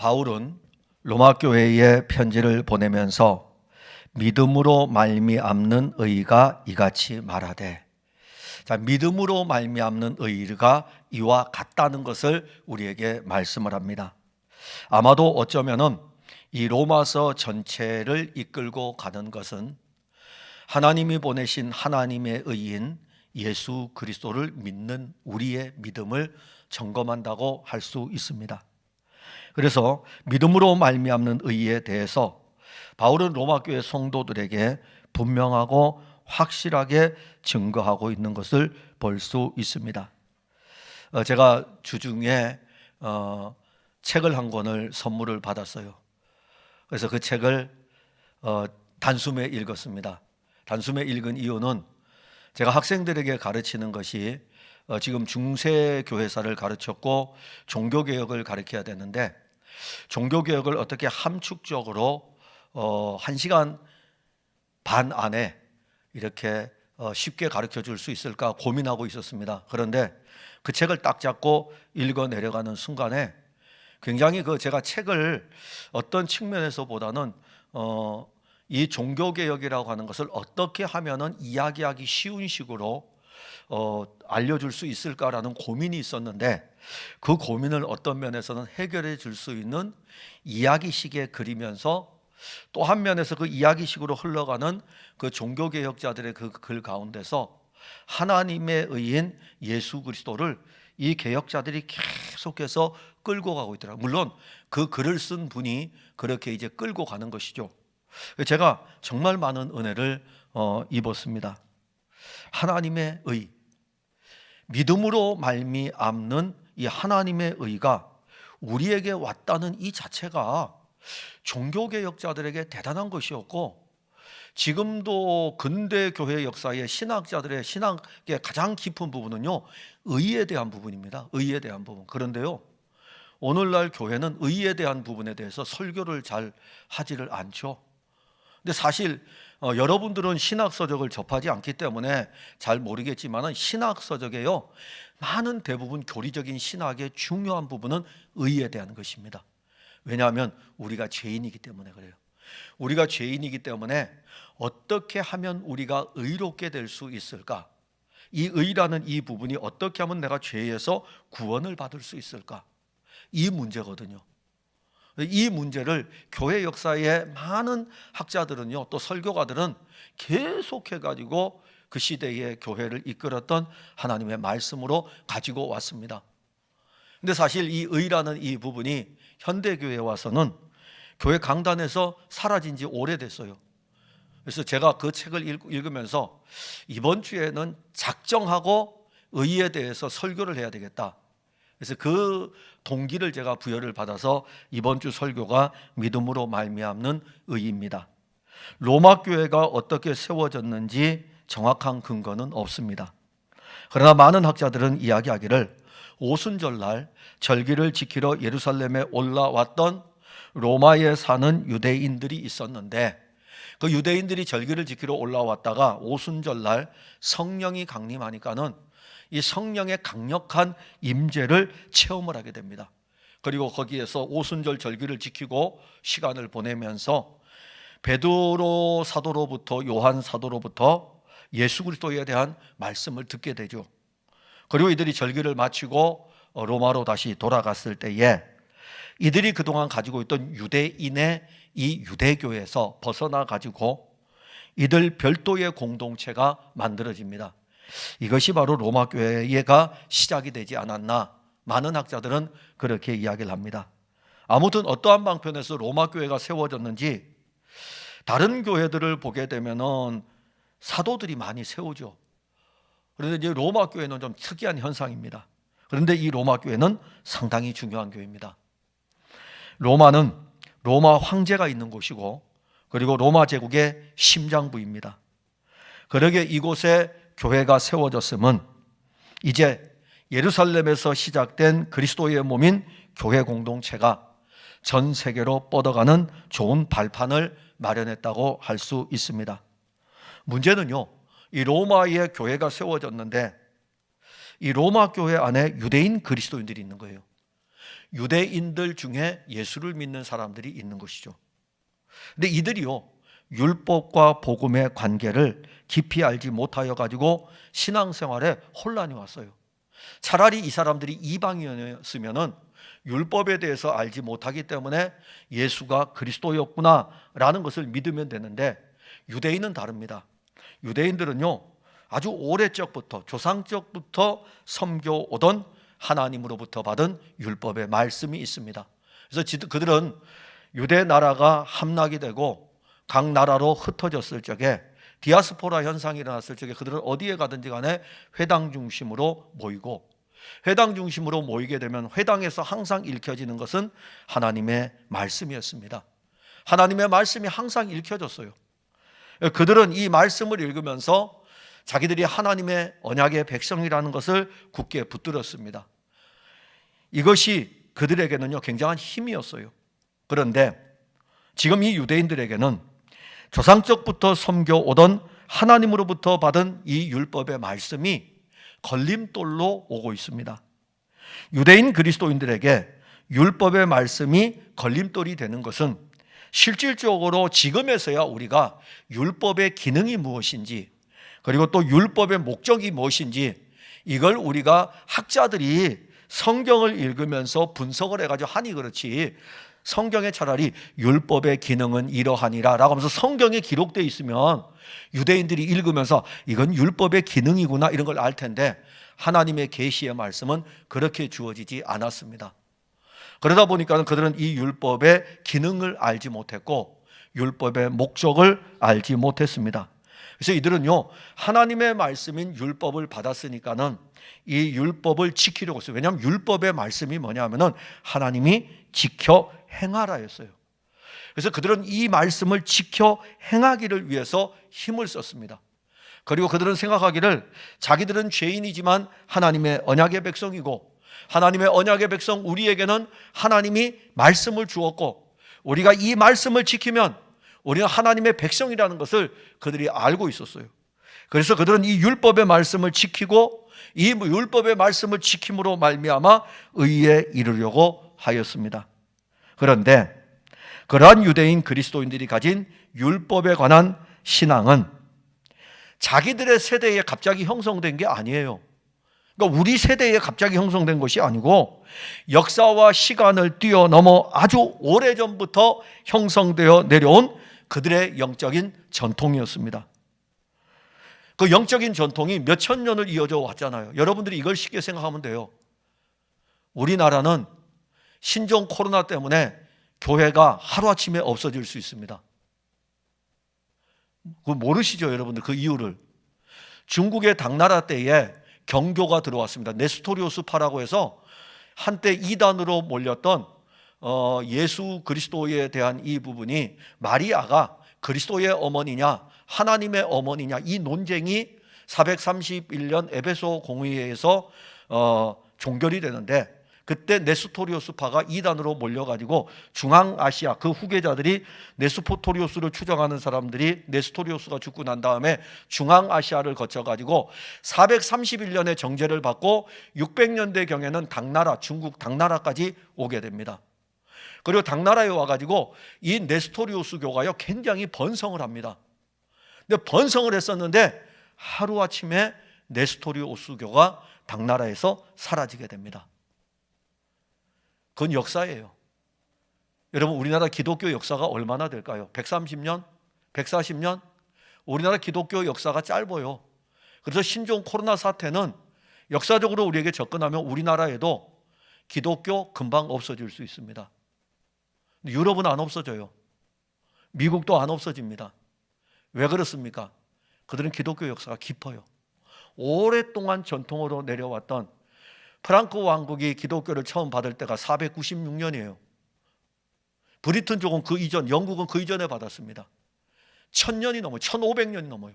바울은 로마 교회에 편지를 보내면서 믿음으로 말미암는 의가 이같이 말하되, 믿음으로 말미암는 의가 이와 같다는 것을 우리에게 말씀을 합니다. 아마도 어쩌면은 이 로마서 전체를 이끌고 가는 것은 하나님이 보내신 하나님의 의인 예수 그리스도를 믿는 우리의 믿음을 점검한다고 할 수 있습니다. 그래서 믿음으로 말미암는 의에 대해서 바울은 로마 교회 성도들에게 분명하고 확실하게 증거하고 있는 것을 볼 수 있습니다. 제가 주중에 책을 한 권을 선물을 받았어요. 그래서 그 책을 단숨에 읽었습니다. 단숨에 읽은 이유는 제가 학생들에게 가르치는 것이 지금 중세교회사를 가르쳤고 종교개혁을 가르쳐야 되는데, 종교개혁을 어떻게 함축적으로 1시간 반 안에 이렇게 쉽게 가르쳐 줄 수 있을까 고민하고 있었습니다. 그런데 그 책을 딱 잡고 읽어 내려가는 순간에 굉장히 제가 책을 어떤 측면에서 보다는 이 종교개혁이라고 하는 것을 어떻게 하면은 이야기하기 쉬운 식으로 알려줄 수 있을까라는 고민이 있었는데, 그 고민을 어떤 면에서는 해결해 줄 수 있는 이야기식에 그리면서 또 한 면에서 그 이야기식으로 흘러가는 그 종교개혁자들의 그 글 가운데서 하나님의 의인 예수 그리스도를 이 개혁자들이 계속해서 끌고 가고 있더라고요. 물론 그 글을 쓴 분이 그렇게 이제 끌고 가는 것이죠. 제가 정말 많은 은혜를 입었습니다. 하나님의 의, 믿음으로 말미암는 이 하나님의 의가 우리에게 왔다는 이 자체가 종교개혁자들에게 대단한 것이었고, 지금도 근대 교회 역사의 신학자들의 신학의 가장 깊은 부분은요, 의에 대한 부분입니다. 의에 대한 부분. 그런데요, 오늘날 교회는 의에 대한 부분에 대해서 설교를 잘 하지를 않죠. 근데 사실 여러분들은 신학서적을 접하지 않기 때문에 잘 모르겠지만 신학서적에요, 많은 대부분 교리적인 신학의 중요한 부분은 의에 대한 것입니다. 왜냐하면 우리가 죄인이기 때문에 그래요. 우리가 죄인이기 때문에 어떻게 하면 우리가 의롭게 될 수 있을까? 이 의라는 이 부분이 어떻게 하면 내가 죄에서 구원을 받을 수 있을까? 이 문제거든요. 이 문제를 교회 역사의 많은 학자들은요, 또 설교가들은 계속해 가지고 그 시대의 교회를 이끌었던 하나님의 말씀으로 가지고 왔습니다. 근데 사실 이 의라는 이 부분이 현대교회에 와서는 교회 강단에서 사라진 지 오래됐어요. 그래서 제가 그 책을 읽으면서 이번 주에는 작정하고 의에 대해서 설교를 해야 되겠다. 그래서 그 동기를 제가 부여를 받아서 이번 주 설교가 믿음으로 말미암는 의입니다. 로마 교회가 어떻게 세워졌는지 정확한 근거는 없습니다. 그러나 많은 학자들은 이야기하기를 오순절날 절기를 지키러 예루살렘에 올라왔던 로마에 사는 유대인들이 있었는데, 그 유대인들이 절기를 지키러 올라왔다가 오순절날 성령이 강림하니까는 이 성령의 강력한 임재를 체험을 하게 됩니다. 그리고 거기에서 오순절 절기를 지키고 시간을 보내면서 베드로 사도로부터 요한 사도로부터 예수 그리스도에 대한 말씀을 듣게 되죠. 그리고 이들이 절기를 마치고 로마로 다시 돌아갔을 때에 이들이 그동안 가지고 있던 유대인의 이 유대교에서 벗어나 가지고 이들 별도의 공동체가 만들어집니다. 이것이 바로 로마 교회가 시작이 되지 않았나, 많은 학자들은 그렇게 이야기를 합니다. 아무튼 어떠한 방편에서 로마 교회가 세워졌는지 다른 교회들을 보게 되면은 사도들이 많이 세우죠. 그런데 이제 로마 교회는 좀 특이한 현상입니다. 그런데 이 로마 교회는 상당히 중요한 교회입니다. 로마는 로마 황제가 있는 곳이고, 그리고 로마 제국의 심장부입니다. 그러게 이곳에 교회가 세워졌음은 이제 예루살렘에서 시작된 그리스도의 몸인 교회 공동체가 전 세계로 뻗어가는 좋은 발판을 마련했다고 할 수 있습니다. 문제는요, 이 로마의 교회가 세워졌는데 이 로마 교회 안에 유대인 그리스도인들이 있는 거예요. 유대인들 중에 예수를 믿는 사람들이 있는 것이죠. 근데 이들이요, 율법과 복음의 관계를 깊이 알지 못하여 가지고 신앙생활에 혼란이 왔어요. 차라리 이 사람들이 이방인이었으면 율법에 대해서 알지 못하기 때문에 예수가 그리스도였구나라는 것을 믿으면 되는데, 유대인은 다릅니다. 유대인들은요, 아주 오래적부터, 조상적부터 섬겨오던 하나님으로부터 받은 율법의 말씀이 있습니다. 그래서 그들은 유대 나라가 함락이 되고 각 나라로 흩어졌을 적에, 디아스포라 현상이 일어났을 적에 그들은 어디에 가든지 간에 회당 중심으로 모이고, 회당 중심으로 모이게 되면 회당에서 항상 읽혀지는 것은 하나님의 말씀이었습니다. 하나님의 말씀이 항상 읽혀졌어요. 그들은 이 말씀을 읽으면서 자기들이 하나님의 언약의 백성이라는 것을 굳게 붙들었습니다. 이것이 그들에게는요, 굉장한 힘이었어요. 그런데 지금 이 유대인들에게는 조상적부터 섬겨오던 하나님으로부터 받은 이 율법의 말씀이 걸림돌로 오고 있습니다. 유대인 그리스도인들에게 율법의 말씀이 걸림돌이 되는 것은 실질적으로 지금에서야 우리가 율법의 기능이 무엇인지, 그리고 또 율법의 목적이 무엇인지, 이걸 우리가 학자들이 성경을 읽으면서 분석을 해가지고 하니 그렇지, 성경에 차라리 율법의 기능은 이러하니라 라고 하면서 성경에 기록되어 있으면 유대인들이 읽으면서 이건 율법의 기능이구나 이런 걸 알 텐데, 하나님의 계시의 말씀은 그렇게 주어지지 않았습니다. 그러다 보니까 그들은 이 율법의 기능을 알지 못했고 율법의 목적을 알지 못했습니다. 그래서 이들은요, 하나님의 말씀인 율법을 받았으니까는 이 율법을 지키려고 했어요. 왜냐하면 율법의 말씀이 뭐냐면은 하나님이 지켜 행하라였어요. 그래서 그들은 이 말씀을 지켜 행하기를 위해서 힘을 썼습니다. 그리고 그들은 생각하기를 자기들은 죄인이지만 하나님의 언약의 백성이고, 하나님의 언약의 백성 우리에게는 하나님이 말씀을 주었고, 우리가 이 말씀을 지키면 우리는 하나님의 백성이라는 것을 그들이 알고 있었어요. 그래서 그들은 이 율법의 말씀을 지키고 이 율법의 말씀을 지킴으로 말미암아 의에 이르려고 하였습니다. 그런데 그러한 유대인 그리스도인들이 가진 율법에 관한 신앙은 자기들의 세대에 갑자기 형성된 게 아니에요. 그러니까 우리 세대에 갑자기 형성된 것이 아니고 역사와 시간을 뛰어넘어 아주 오래전부터 형성되어 내려온 그들의 영적인 전통이었습니다. 그 영적인 전통이 몇천 년을 이어져 왔잖아요. 여러분들이 이걸 쉽게 생각하면 돼요. 우리나라는 신종 코로나 때문에 교회가 하루아침에 없어질 수 있습니다. 그거 모르시죠, 여러분들? 그 이유를. 중국의 당나라 때에 경교가 들어왔습니다. 네스토리오스파라고 해서 한때 이단으로 몰렸던 예수 그리스도에 대한 이 부분이 마리아가 그리스도의 어머니냐 하나님의 어머니냐, 이 논쟁이 431년 에베소 공의회에서 종결이 되는데, 그때 네스토리오스파가 이단으로 몰려가지고 중앙아시아, 그 후계자들이 네스토리오스를 추정하는 사람들이 네스토리오스가 죽고 난 다음에 중앙아시아를 거쳐가지고 431년에 정죄를 받고 600년대경에는 당나라, 중국 당나라까지 오게 됩니다. 그리고 당나라에 와가지고 이 네스토리오스교가요 굉장히 번성을 합니다. 근데 번성을 했었는데 하루아침에 네스토리오스교가 당나라에서 사라지게 됩니다. 그건 역사예요. 여러분, 우리나라 기독교 역사가 얼마나 될까요? 130년? 140년? 우리나라 기독교 역사가 짧아요. 그래서 신종 코로나 사태는 역사적으로 우리에게 접근하면 우리나라에도 기독교 금방 없어질 수 있습니다. 유럽은 안 없어져요. 미국도 안 없어집니다. 왜 그렇습니까? 그들은 기독교 역사가 깊어요. 오랫동안 전통으로 내려왔던 프랑크 왕국이 기독교를 처음 받을 때가 496년이에요. 브리튼 쪽은 그 이전, 영국은 그 이전에 받았습니다. 1000년이 넘어요. 1500년이 넘어요.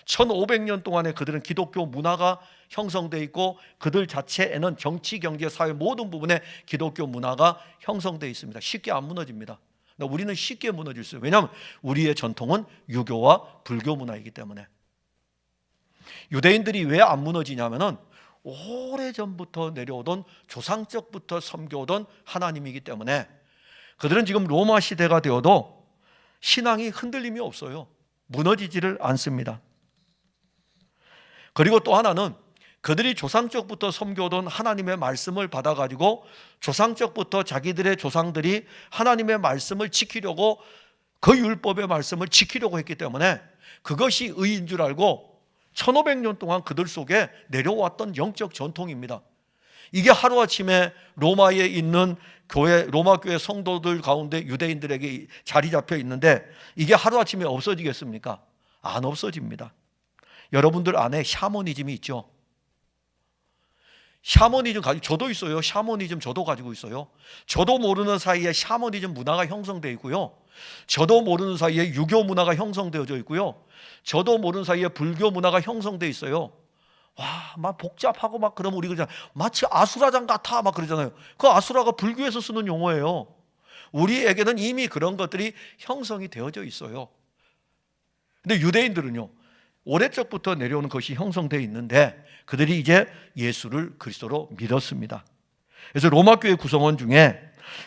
1500년 동안에 그들은 기독교 문화가 형성되어 있고 그들 자체에는 정치, 경제, 사회 모든 부분에 기독교 문화가 형성되어 있습니다. 쉽게 안 무너집니다. 우리는 쉽게 무너질 수 있어요. 왜냐하면 우리의 전통은 유교와 불교 문화이기 때문에. 유대인들이 왜 안 무너지냐면은 오래전부터 내려오던 조상적부터 섬겨오던 하나님이기 때문에 그들은 지금 로마 시대가 되어도 신앙이 흔들림이 없어요. 무너지지를 않습니다. 그리고 또 하나는 그들이 조상적부터 섬겨오던 하나님의 말씀을 받아가지고 조상적부터 자기들의 조상들이 하나님의 말씀을 지키려고 그 율법의 말씀을 지키려고 했기 때문에 그것이 의인 줄 알고 1500년 동안 그들 속에 내려왔던 영적 전통입니다. 이게 하루아침에 로마에 있는 교회, 로마 교회 성도들 가운데 유대인들에게 자리 잡혀 있는데 이게 하루아침에 없어지겠습니까? 안 없어집니다. 여러분들 안에 샤머니즘이 있죠. 샤머니즘 가지고 저도 있어요. 샤머니즘 저도 가지고 있어요. 저도 모르는 사이에 샤머니즘 문화가 형성되어 있고요. 저도 모르는 사이에 유교 문화가 형성되어져 있고요. 저도 모르는 사이에 불교 문화가 형성되어 있어요. 와, 막 복잡하고 막 그러면 우리 그냥 마치 아수라장 같아 막 그러잖아요. 그 아수라가 불교에서 쓰는 용어예요. 우리에게는 이미 그런 것들이 형성이 되어져 있어요. 근데 유대인들은요, 오래적부터 내려오는 것이 형성되어 있는데 그들이 이제 예수를 그리스도로 믿었습니다. 그래서 로마 교회 구성원 중에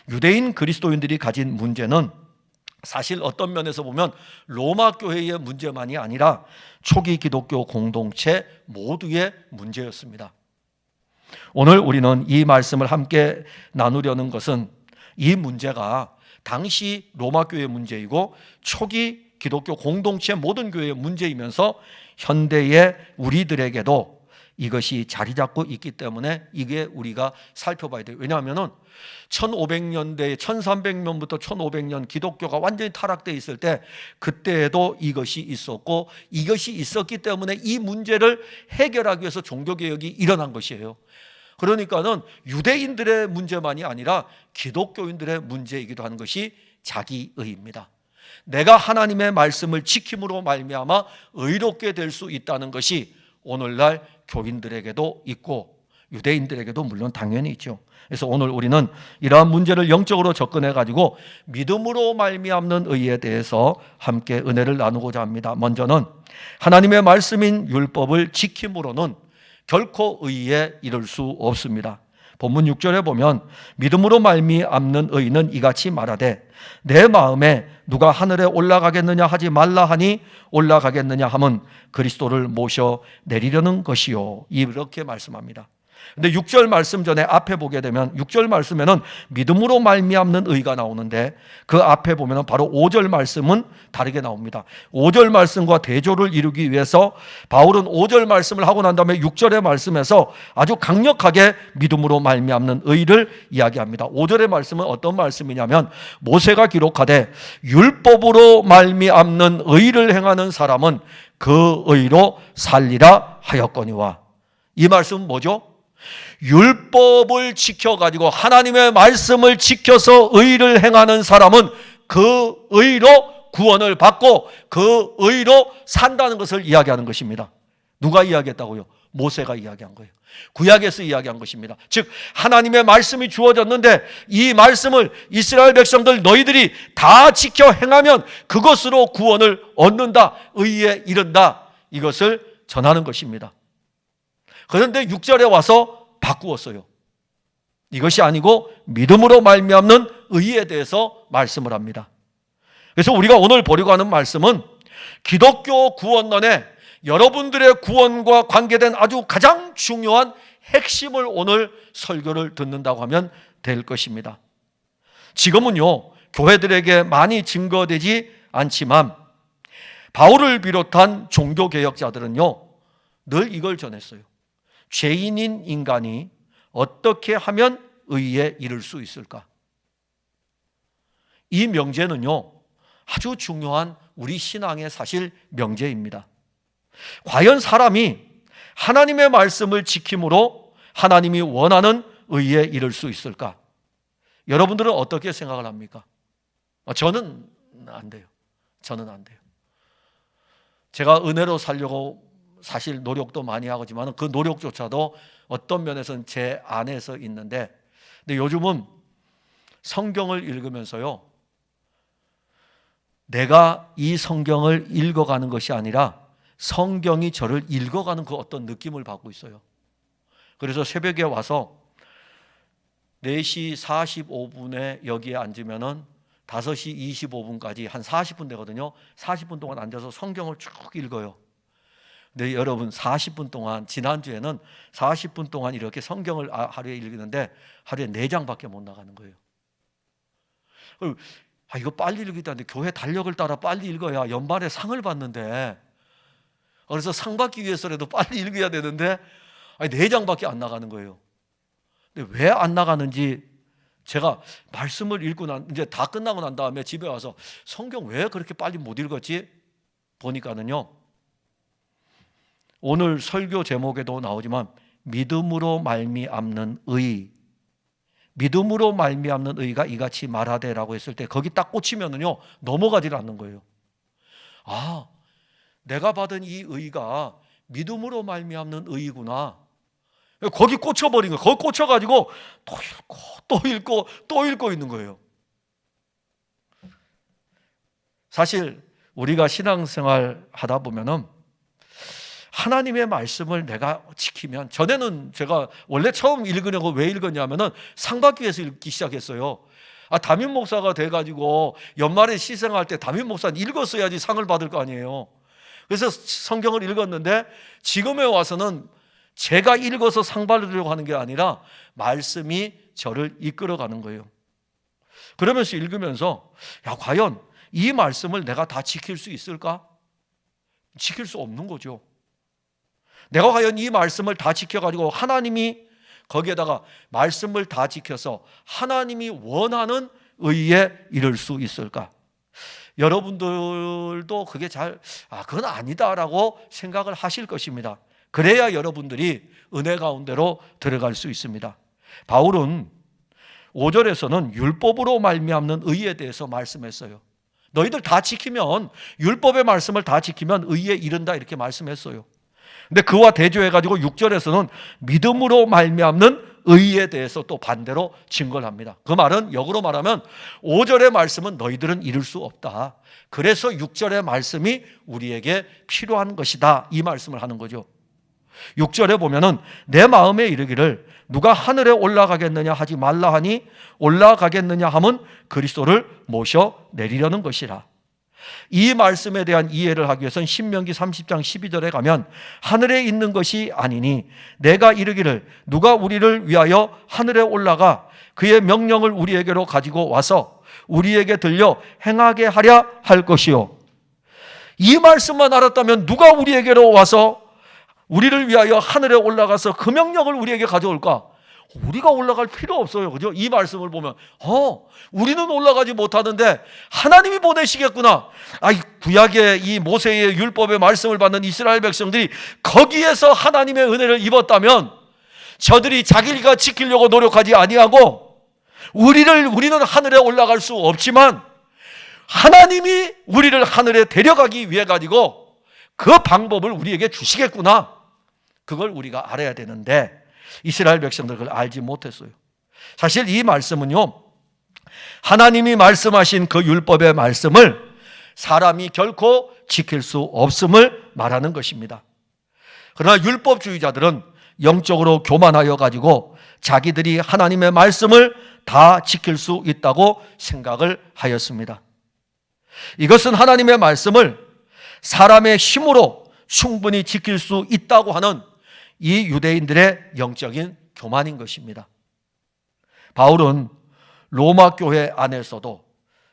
유대인 그리스도인들이 가진 문제는 사실 어떤 면에서 보면 로마 교회의 문제만이 아니라 초기 기독교 공동체 모두의 문제였습니다. 오늘 우리는 이 말씀을 함께 나누려는 것은 이 문제가 당시 로마 교회의 문제이고 초기 기독교 공동체 모든 교회의 문제이면서 현대의 우리들에게도 이것이 자리 잡고 있기 때문에 이게 우리가 살펴봐야 돼요. 왜냐하면 1500년대 1300년부터 1500년 기독교가 완전히 타락되어 있을 때 그때에도 이것이 있었고 이것이 있었기 때문에 이 문제를 해결하기 위해서 종교개혁이 일어난 것이에요. 그러니까는 유대인들의 문제만이 아니라 기독교인들의 문제이기도 하는 것이 자기의입니다. 내가 하나님의 말씀을 지킴으로 말미암아 의롭게 될 수 있다는 것이 오늘날 교인들에게도 있고 유대인들에게도 물론 당연히 있죠. 그래서 오늘 우리는 이러한 문제를 영적으로 접근해 가지고 믿음으로 말미암는 의에 대해서 함께 은혜를 나누고자 합니다. 먼저는 하나님의 말씀인 율법을 지킴으로는 결코 의에 이를 수 없습니다. 본문 6절에 보면 믿음으로 말미암는 의는 이같이 말하되 내 마음에 누가 하늘에 올라가겠느냐 하지 말라 하니 올라가겠느냐 함은 그리스도를 모셔 내리려는 것이요, 이렇게 말씀합니다. 근데 6절 말씀 전에 앞에 보게 되면 6절 말씀에는 믿음으로 말미암는 의가 나오는데 그 앞에 보면 바로 5절 말씀은 다르게 나옵니다. 5절 말씀과 대조를 이루기 위해서 바울은 5절 말씀을 하고 난 다음에 6절의 말씀에서 아주 강력하게 믿음으로 말미암는 의를 이야기합니다. 5절의 말씀은 어떤 말씀이냐면 모세가 기록하되 율법으로 말미암는 의를 행하는 사람은 그 의로 살리라 하였거니와. 이 말씀은 뭐죠? 율법을 지켜가지고 하나님의 말씀을 지켜서 의를 행하는 사람은 그 의로 구원을 받고 그 의로 산다는 것을 이야기하는 것입니다. 누가 이야기했다고요? 모세가 이야기한 거예요. 구약에서 이야기한 것입니다. 즉 하나님의 말씀이 주어졌는데 이 말씀을 이스라엘 백성들 너희들이 다 지켜 행하면 그것으로 구원을 얻는다, 의에 이른다, 이것을 전하는 것입니다. 그런데 6절에 와서 바꾸었어요. 이것이 아니고 믿음으로 말미암는 의에 대해서 말씀을 합니다. 그래서 우리가 오늘 보려고 하는 말씀은 기독교 구원론에 여러분들의 구원과 관계된 아주 가장 중요한 핵심을 오늘 설교를 듣는다고 하면 될 것입니다. 지금은요, 교회들에게 많이 증거되지 않지만 바울을 비롯한 종교개혁자들은요 늘 이걸 전했어요. 죄인인 인간이 어떻게 하면 의에 이를 수 있을까? 이 명제는요 아주 중요한 우리 신앙의 사실 명제입니다. 과연 사람이 하나님의 말씀을 지킴으로 하나님이 원하는 의에 이를 수 있을까? 여러분들은 어떻게 생각을 합니까? 저는 안 돼요. 저는 안 돼요. 제가 은혜로 살려고 사실 노력도 많이 하지만 그 노력조차도 어떤 면에서는 제 안에서 있는데, 근데 요즘은 성경을 읽으면서요 내가 이 성경을 읽어가는 것이 아니라 성경이 저를 읽어가는 그 어떤 느낌을 받고 있어요. 그래서 새벽에 와서 4시 45분에 여기에 앉으면은 5시 25분까지 한 40분 되거든요. 40분 동안 앉아서 성경을 쭉 읽어요. 근데 여러분 40분 동안, 지난주에는 40분 동안 이렇게 성경을 하루에 읽는데 하루에 4장밖에 못 나가는 거예요. 이거 빨리 읽기다는데 교회 달력을 따라 빨리 읽어야 연말에 상을 받는데, 그래서 상 받기 위해서라도 빨리 읽어야 되는데 4장밖에 안 나가는 거예요. 근데 왜 안 나가는지 제가 말씀을 읽고 이제 다 끝나고 난 다음에 집에 와서 성경 왜 그렇게 빨리 못 읽었지 보니까는요, 오늘 설교 제목에도 나오지만 믿음으로 말미암는 의, 믿음으로 말미암는 의가 이같이 말하되라고 했을 때 거기 딱 꽂히면은요 넘어가질 않는 거예요. 내가 받은 이 의가 믿음으로 말미암는 의구나. 거기 꽂혀버린 거예요. 거기 꽂혀가지고 또 읽고 또 읽고 또 읽고 있는 거예요. 사실 우리가 신앙생활 하다 보면은 하나님의 말씀을 내가 지키면, 전에는 제가 원래 처음 읽으려고 왜 읽었냐면은 상 받기 위해서 읽기 시작했어요. 담임 목사가 돼가지고 연말에 시생할 때 담임 목사는 읽었어야지 상을 받을 거 아니에요. 그래서 성경을 읽었는데 지금에 와서는 제가 읽어서 상 받으려고 하는 게 아니라 말씀이 저를 이끌어가는 거예요. 그러면서 읽으면서 과연 이 말씀을 내가 다 지킬 수 있을까? 지킬 수 없는 거죠. 내가 과연 이 말씀을 다 지켜가지고 하나님이 거기에다가 말씀을 다 지켜서 하나님이 원하는 의에 이를 수 있을까? 여러분들도 그게 그건 아니다라고 생각을 하실 것입니다. 그래야 여러분들이 은혜 가운데로 들어갈 수 있습니다. 바울은 5절에서는 율법으로 말미암는 의에 대해서 말씀했어요. 너희들 다 지키면, 율법의 말씀을 다 지키면 의에 이른다 이렇게 말씀했어요. 근데 그와 대조해가지고 6절에서는 믿음으로 말미암는 의에 대해서 또 반대로 증거를 합니다. 그 말은 역으로 말하면 5절의 말씀은 너희들은 이룰 수 없다. 그래서 6절의 말씀이 우리에게 필요한 것이다. 이 말씀을 하는 거죠. 6절에 보면은 내 마음에 이르기를 누가 하늘에 올라가겠느냐 하지 말라 하니 올라가겠느냐 함은 그리스도를 모셔 내리려는 것이라. 이 말씀에 대한 이해를 하기 위해서는 신명기 30장 12절에 가면 하늘에 있는 것이 아니니 내가 이르기를 누가 우리를 위하여 하늘에 올라가 그의 명령을 우리에게로 가지고 와서 우리에게 들려 행하게 하랴 할 것이요. 이 말씀만 알았다면 누가 우리에게로 와서 우리를 위하여 하늘에 올라가서 그 명령을 우리에게 가져올까? 우리가 올라갈 필요 없어요. 그죠? 이 말씀을 보면 우리는 올라가지 못하는데 하나님이 보내시겠구나. 구약의 이 모세의 율법의 말씀을 받는 이스라엘 백성들이 거기에서 하나님의 은혜를 입었다면 저들이 자기가 지키려고 노력하지 아니하고 우리는 하늘에 올라갈 수 없지만 하나님이 우리를 하늘에 데려가기 위해 가지고 그 방법을 우리에게 주시겠구나. 그걸 우리가 알아야 되는데 이스라엘 백성들 그걸 알지 못했어요. 사실 이 말씀은요, 하나님이 말씀하신 그 율법의 말씀을 사람이 결코 지킬 수 없음을 말하는 것입니다. 그러나 율법주의자들은 영적으로 교만하여 가지고 자기들이 하나님의 말씀을 다 지킬 수 있다고 생각을 하였습니다. 이것은 하나님의 말씀을 사람의 힘으로 충분히 지킬 수 있다고 하는 이 유대인들의 영적인 교만인 것입니다. 바울은 로마 교회 안에서도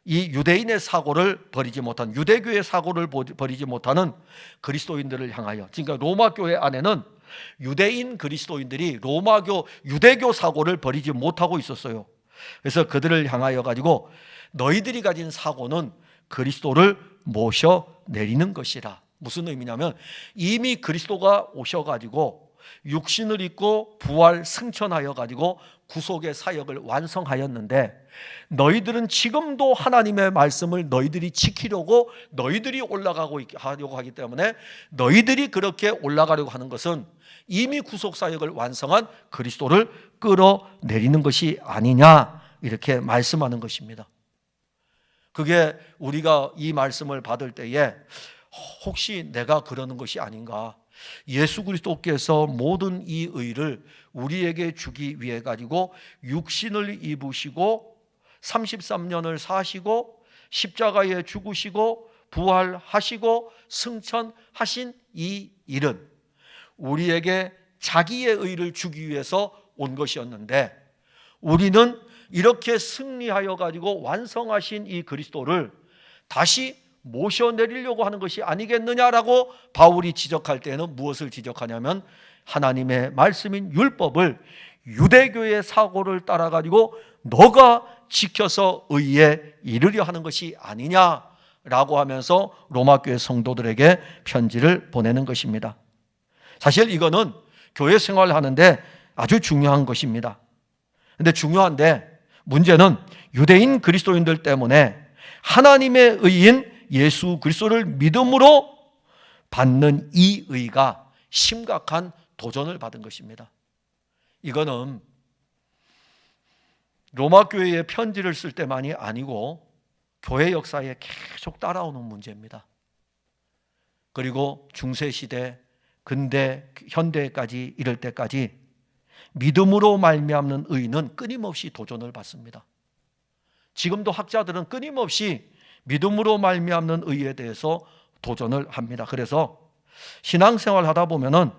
이 유대인의 사고를 버리지 못한, 유대교의 사고를 버리지 못하는 그리스도인들을 향하여, 그러니까 로마 교회 안에는 유대인 그리스도인들이 유대교 사고를 버리지 못하고 있었어요. 그래서 그들을 향하여 가지고 너희들이 가진 사고는 그리스도를 모셔 내리는 것이라. 무슨 의미냐면 이미 그리스도가 오셔가지고 육신을 입고 부활 승천하여 가지고 구속의 사역을 완성하였는데 너희들은 지금도 하나님의 말씀을 너희들이 지키려고 너희들이 올라가려고 하기 때문에 너희들이 그렇게 올라가려고 하는 것은 이미 구속 사역을 완성한 그리스도를 끌어내리는 것이 아니냐 이렇게 말씀하는 것입니다. 그게 우리가 이 말씀을 받을 때에 혹시 내가 그러는 것이 아닌가, 예수 그리스도께서 모든 이 의를 우리에게 주기 위해 가지고 육신을 입으시고 33년을 사시고 십자가에 죽으시고 부활하시고 승천하신 이 일은 우리에게 자기의 의를 주기 위해서 온 것이었는데, 우리는 이렇게 승리하여 가지고 완성하신 이 그리스도를 다시 모셔내리려고 하는 것이 아니겠느냐라고 바울이 지적할 때는 무엇을 지적하냐면, 하나님의 말씀인 율법을 유대교의 사고를 따라 가지고 너가 지켜서 의에 이르려 하는 것이 아니냐라고 하면서 로마 교회 성도들에게 편지를 보내는 것입니다. 사실 이거는 교회 생활하는데 아주 중요한 것입니다. 그런데 중요한데 문제는 유대인 그리스도인들 때문에 하나님의 의인 예수 그리스도를 믿음으로 받는 이 의가 심각한 도전을 받은 것입니다. 이거는 로마 교회에 편지를 쓸 때만이 아니고 교회 역사에 계속 따라오는 문제입니다. 그리고 중세시대, 근대, 현대까지 이럴 때까지 믿음으로 말미암는 의는 끊임없이 도전을 받습니다. 지금도 학자들은 끊임없이 믿음으로 말미암는 의에 대해서 도전을 합니다. 그래서 신앙생활 하다 보면은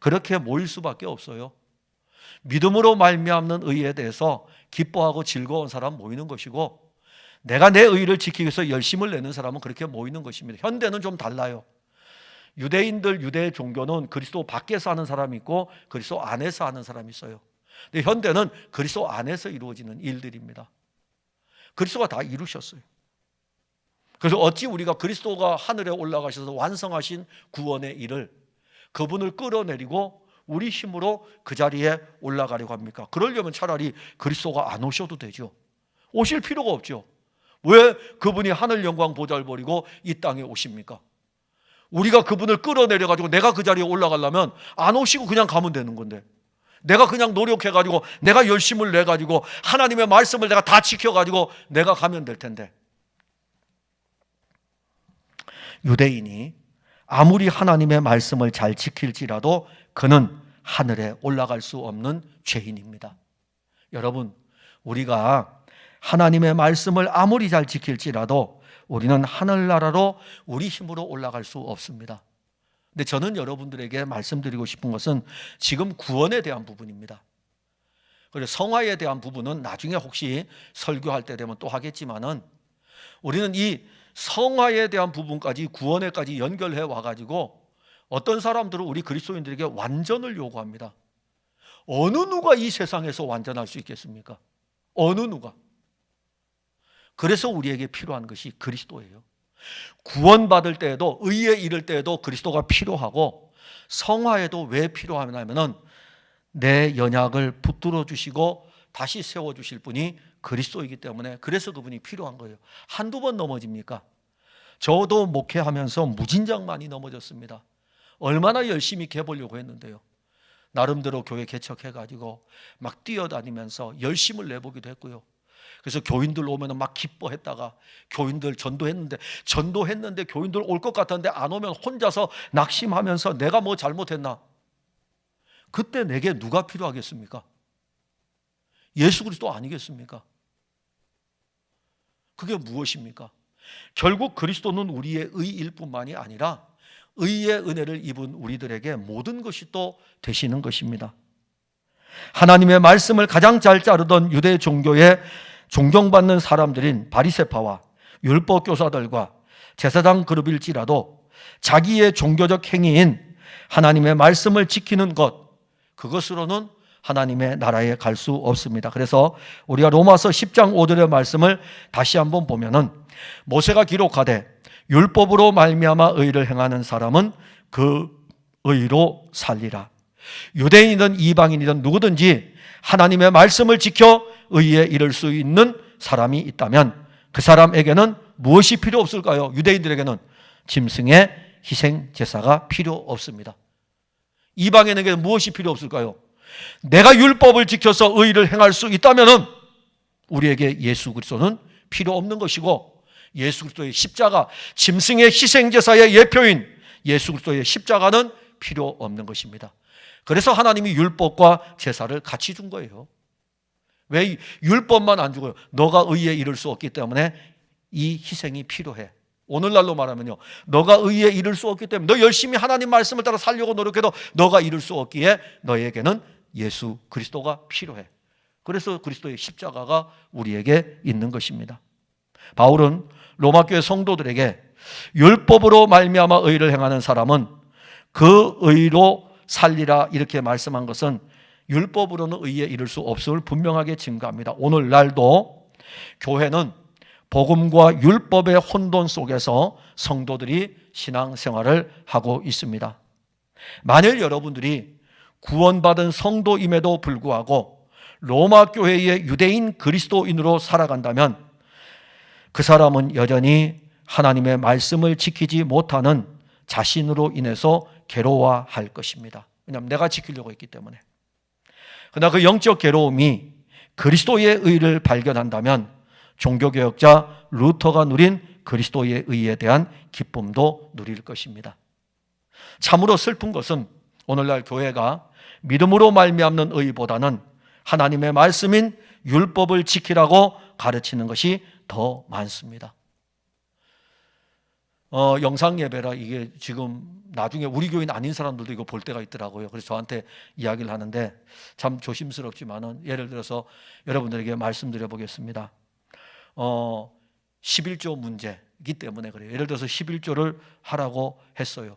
그렇게 모일 수밖에 없어요. 믿음으로 말미암는 의에 대해서 기뻐하고 즐거운 사람 모이는 것이고, 내가 내 의를 지키기 위해서 열심을 내는 사람은 그렇게 모이는 것입니다. 현대는 좀 달라요. 유대인들, 유대 종교는 그리스도 밖에서 하는 사람이 있고 그리스도 안에서 하는 사람이 있어요. 근데 현대는 그리스도 안에서 이루어지는 일들입니다. 그리스도가 다 이루셨어요. 그래서 어찌 우리가 그리스도가 하늘에 올라가셔서 완성하신 구원의 일을, 그분을 끌어내리고 우리 힘으로 그 자리에 올라가려고 합니까? 그러려면 차라리 그리스도가 안 오셔도 되죠. 오실 필요가 없죠. 왜 그분이 하늘 영광 보좌를 버리고 이 땅에 오십니까? 우리가 그분을 끌어내려가지고 내가 그 자리에 올라가려면 안 오시고 그냥 가면 되는 건데, 내가 그냥 노력해가지고 내가 열심을 내가지고 하나님의 말씀을 내가 다 지켜가지고 내가 가면 될 텐데, 유대인이 아무리 하나님의 말씀을 잘 지킬지라도 그는 하늘에 올라갈 수 없는 죄인입니다. 여러분, 우리가 하나님의 말씀을 아무리 잘 지킬지라도 우리는 하늘나라로 우리 힘으로 올라갈 수 없습니다. 근데 저는 여러분들에게 말씀드리고 싶은 것은 지금 구원에 대한 부분입니다. 그리고 성화에 대한 부분은 나중에 혹시 설교할 때 되면 또 하겠지만은, 우리는 이 성화에 대한 부분까지 구원에까지 연결해 와가지고 어떤 사람들은 우리 그리스도인들에게 완전을 요구합니다. 어느 누가 이 세상에서 완전할 수 있겠습니까? 어느 누가? 그래서 우리에게 필요한 것이 그리스도예요. 구원받을 때에도, 의에 이를 때에도 그리스도가 필요하고, 성화에도 왜 필요하냐면은 내 연약을 붙들어 주시고 다시 세워 주실 분이 그리스도이기 때문에, 그래서 그분이 필요한 거예요. 한두 번 넘어집니까? 저도 목회하면서 무진장 많이 넘어졌습니다. 얼마나 열심히 개보려고 했는데요. 나름대로 교회 개척해가지고 막 뛰어다니면서 열심을 내보기도 했고요. 그래서 교인들 오면 막 기뻐했다가, 교인들 전도했는데 교인들 올 것 같았는데 안 오면 혼자서 낙심하면서 내가 뭐 잘못했나? 그때 내게 누가 필요하겠습니까? 예수 그리스도 아니겠습니까? 그게 무엇입니까? 결국 그리스도는 우리의 의일 뿐만이 아니라 의의 은혜를 입은 우리들에게 모든 것이 또 되시는 것입니다. 하나님의 말씀을 가장 잘 자르던 유대 종교의 존경받는 사람들인 바리새파와 율법 교사들과 제사장 그룹일지라도 자기의 종교적 행위인 하나님의 말씀을 지키는 것, 그것으로는 하나님의 나라에 갈 수 없습니다. 그래서 우리가 로마서 10장 5절의 말씀을 다시 한번 보면은, 모세가 기록하되 율법으로 말미암아 의를 행하는 사람은 그 의로 살리라. 유대인이든 이방인이든 누구든지 하나님의 말씀을 지켜 의에 이를 수 있는 사람이 있다면 그 사람에게는 무엇이 필요 없을까요? 유대인들에게는 짐승의 희생 제사가 필요 없습니다. 이방인에게는 무엇이 필요 없을까요? 내가 율법을 지켜서 의를 행할 수 있다면 우리에게 예수 그리스도는 필요 없는 것이고, 예수 그리스도의 십자가, 짐승의 희생 제사의 예표인 예수 그리스도의 십자가는 필요 없는 것입니다. 그래서 하나님이 율법과 제사를 같이 준 거예요. 왜 율법만 안 주고요? 너가 의에 이를 수 없기 때문에 이 희생이 필요해. 오늘날로 말하면요, 너가 의에 이를 수 없기 때문에 너 열심히 하나님 말씀을 따라 살려고 노력해도 너가 이룰 수 없기에 너에게는 예수 그리스도가 필요해. 그래서 그리스도의 십자가가 우리에게 있는 것입니다. 바울은 로마교회 성도들에게 율법으로 말미암아 의를 행하는 사람은 그 의로 살리라 이렇게 말씀한 것은 율법으로는 의에 이를 수 없음을 분명하게 증거합니다. 오늘날도 교회는 복음과 율법의 혼돈 속에서 성도들이 신앙생활을 하고 있습니다. 만일 여러분들이 구원받은 성도임에도 불구하고 로마 교회의 유대인 그리스도인으로 살아간다면 그 사람은 여전히 하나님의 말씀을 지키지 못하는 자신으로 인해서 괴로워할 것입니다. 왜냐하면 내가 지키려고 했기 때문에. 그러나 그 영적 괴로움이 그리스도의 의를 발견한다면 종교개혁자 루터가 누린 그리스도의 의에 대한 기쁨도 누릴 것입니다. 참으로 슬픈 것은 오늘날 교회가 믿음으로 말미암는 의보다는 하나님의 말씀인 율법을 지키라고 가르치는 것이 더 많습니다. 영상 예배라 이게 지금 나중에 우리 교인 아닌 사람들도 이거 볼 때가 있더라고요. 그래서 저한테 이야기를 하는데 참 조심스럽지만은 예를 들어서 여러분들에게 말씀드려 보겠습니다. 11조 문제이기 때문에 그래요. 예를 들어서 11조를 하라고 했어요.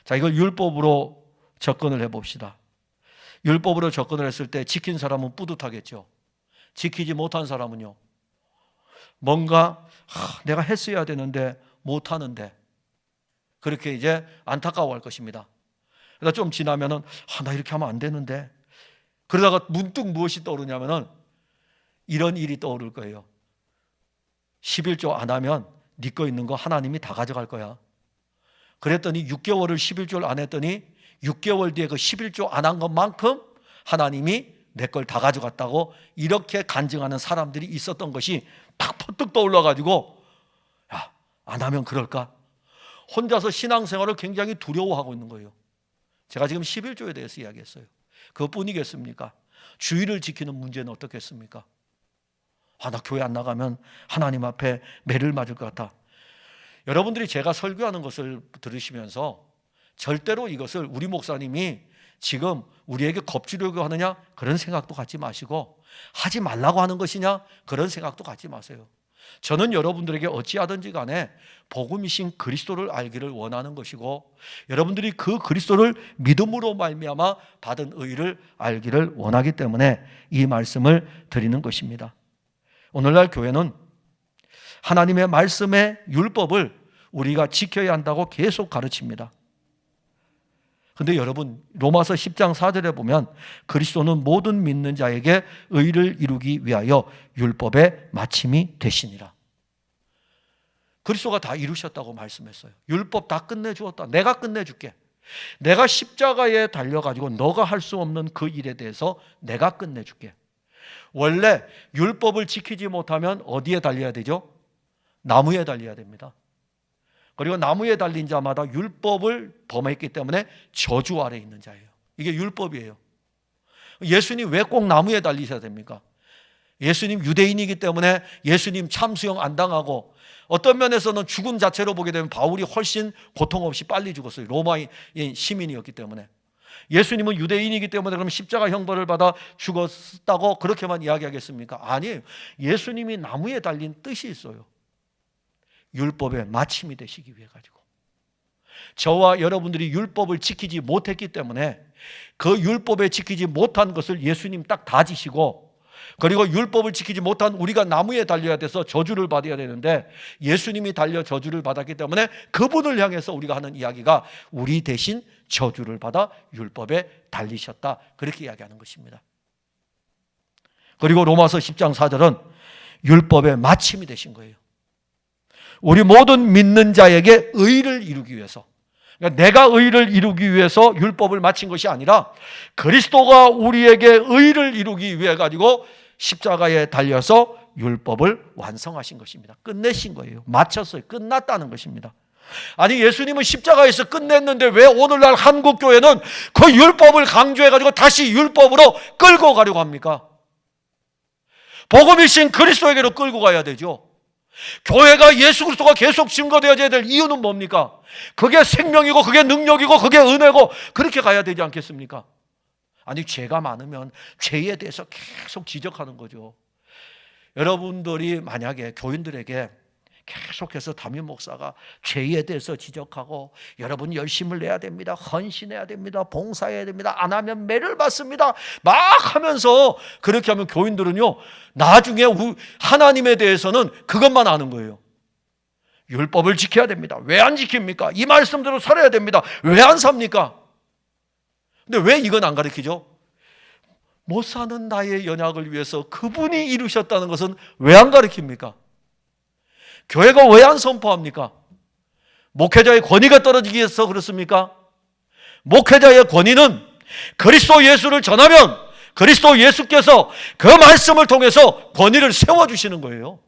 자, 이걸 율법으로 접근을 해봅시다. 율법으로 접근을 했을 때 지킨 사람은 뿌듯하겠죠. 지키지 못한 사람은요, 뭔가 내가 했어야 되는데 못하는데 그렇게 이제 안타까워할 것입니다. 그러다 좀 지나면은 나 이렇게 하면 안 되는데, 그러다가 문득 무엇이 떠오르냐면은 이런 일이 떠오를 거예요. 11조 안 하면 네 거 있는 거 하나님이 다 가져갈 거야. 그랬더니 6개월을 11조를 안 했더니 6개월 뒤에 그 11조 안 한 것만큼 하나님이 내 걸 다 가져갔다고 이렇게 간증하는 사람들이 있었던 것이 딱 퍼뜩 떠올라가지고 안 하면 그럴까? 혼자서 신앙생활을 굉장히 두려워하고 있는 거예요. 제가 지금 11조에 대해서 이야기했어요. 그것뿐이겠습니까? 주의를 지키는 문제는 어떻겠습니까? 나 교회 안 나가면 하나님 앞에 매를 맞을 것 같아. 여러분들이 제가 설교하는 것을 들으시면서 절대로 이것을 우리 목사님이 지금 우리에게 겁주려고 하느냐 그런 생각도 갖지 마시고, 하지 말라고 하는 것이냐 그런 생각도 갖지 마세요. 저는 여러분들에게 어찌하든지 간에 복음이신 그리스도를 알기를 원하는 것이고, 여러분들이 그 그리스도를 믿음으로 말미암아 받은 의를 알기를 원하기 때문에 이 말씀을 드리는 것입니다. 오늘날 교회는 하나님의 말씀의 율법을 우리가 지켜야 한다고 계속 가르칩니다. 그런데 여러분, 로마서 10장 4절에 보면 그리스도는 모든 믿는 자에게 의를 이루기 위하여 율법의 마침이 되시니라. 그리스도가 다 이루셨다고 말씀했어요. 율법 다 끝내주었다. 내가 끝내줄게. 내가 십자가에 달려가지고 너가 할 수 없는 그 일에 대해서 내가 끝내줄게. 원래 율법을 지키지 못하면 어디에 달려야 되죠? 나무에 달려야 됩니다. 그리고 나무에 달린 자마다 율법을 범했기 때문에 저주 아래 있는 자예요. 이게 율법이에요. 예수님 왜 꼭 나무에 달리셔야 됩니까? 예수님 유대인이기 때문에 예수님 참수형 안 당하고, 어떤 면에서는 죽음 자체로 보게 되면 바울이 훨씬 고통 없이 빨리 죽었어요. 로마인 시민이었기 때문에. 예수님은 유대인이기 때문에 그럼 십자가 형벌을 받아 죽었다고 그렇게만 이야기하겠습니까? 아니에요. 예수님이 나무에 달린 뜻이 있어요. 율법의 마침이 되시기 위해 가지고. 저와 여러분들이 율법을 지키지 못했기 때문에 그 율법에 지키지 못한 것을 예수님 딱 다 지시고, 그리고 율법을 지키지 못한 우리가 나무에 달려야 돼서 저주를 받아야 되는데 예수님이 달려 저주를 받았기 때문에 그분을 향해서 우리가 하는 이야기가 우리 대신 저주를 받아 율법에 달리셨다, 그렇게 이야기하는 것입니다. 그리고 로마서 10장 4절은 율법의 마침이 되신 거예요. 우리 모든 믿는 자에게 의를 이루기 위해서, 그러니까 내가 의를 이루기 위해서 율법을 마친 것이 아니라 그리스도가 우리에게 의를 이루기 위해 가지고 십자가에 달려서 율법을 완성하신 것입니다. 끝내신 거예요. 마쳤어요. 끝났다는 것입니다. 아니 예수님은 십자가에서 끝냈는데 왜 오늘날 한국 교회는 그 율법을 강조해가지고 다시 율법으로 끌고 가려고 합니까? 복음이신 그리스도에게로 끌고 가야 되죠. 교회가 예수 그리스도가 계속 증거되어져야 될 이유는 뭡니까? 그게 생명이고 그게 능력이고 그게 은혜고 그렇게 가야 되지 않겠습니까? 아니 죄가 많으면 죄에 대해서 계속 지적하는 거죠. 여러분들이 만약에 교인들에게 계속해서 담임 목사가 죄에 대해서 지적하고 여러분 열심을 내야 됩니다, 헌신해야 됩니다, 봉사해야 됩니다, 안 하면 매를 받습니다 막 하면서 그렇게 하면 교인들은요 나중에 하나님에 대해서는 그것만 아는 거예요. 율법을 지켜야 됩니다. 왜 안 지킵니까? 이 말씀대로 살아야 됩니다. 왜 안 삽니까? 근데 왜 이건 안 가르치죠? 못 사는 나의 연약을 위해서 그분이 이루셨다는 것은 왜 안 가르칩니까? 교회가 왜 안 선포합니까? 목회자의 권위가 떨어지기 위해서 그렇습니까? 목회자의 권위는 그리스도 예수를 전하면 그리스도 예수께서 그 말씀을 통해서 권위를 세워주시는 거예요.